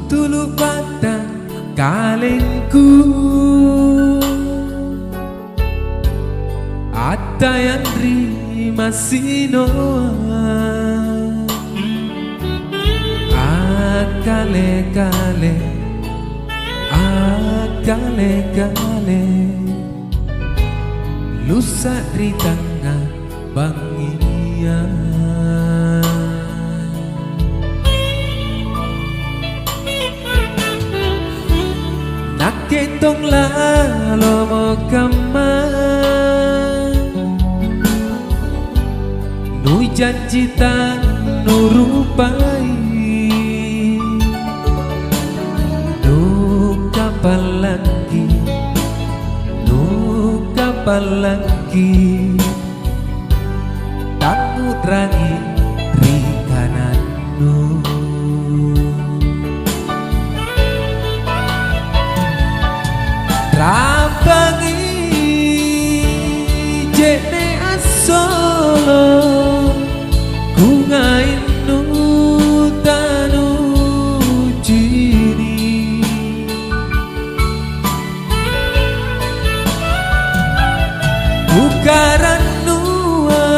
Tuluk batang kalengku, ada yang terima sinoa. Kale-kale, kale-kale, lusa di tengah bangia. Nak ketong lalo mo kamar, nu janji tak nurupai. Kapan lagi takut rangi rikananmu. Rambangi jene asolo kungain nu tanu jini. Kukaran nua,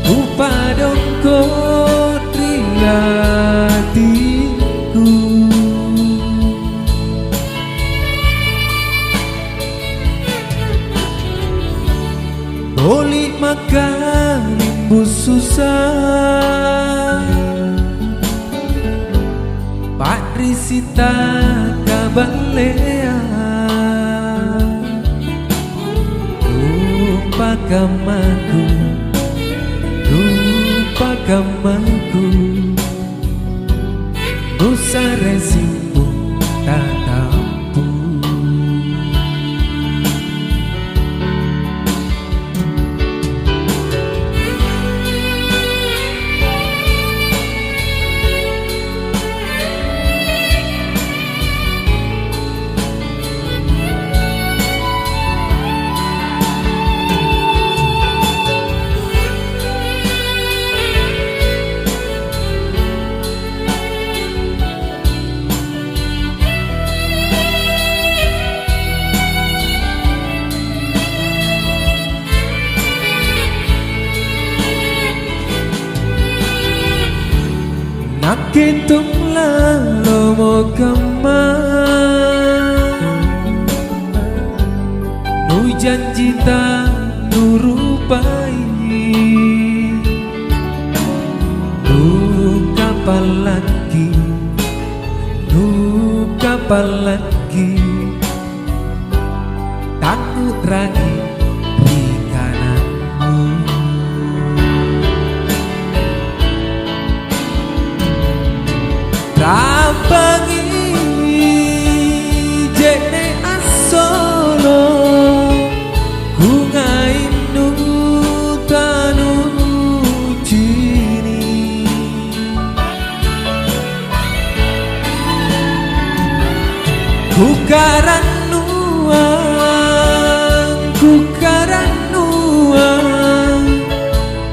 upadong kodriatiku. Boleh makan imbus susah, Patrisita kabalea. Lupa kamaku, nusa resimpu tak tampu. Nak hitung lalu mau kemana, nu janji tak nurupai. Nu kapan lagi takut rangi rikananmu. Rambangi jene asolo kungain nu tanu jini. Kukaran nua,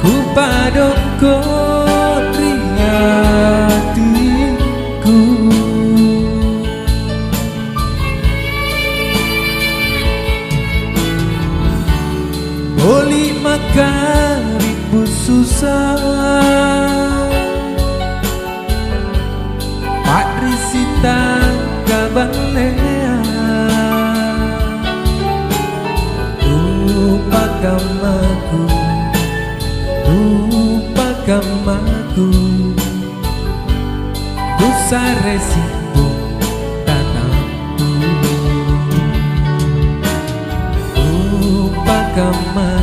kupadong kodriatiku. Boleh makan ibu susah, Patrisita kabalea. Lupa kamaku, dosa resiko tak tampu. Lupa kamaku.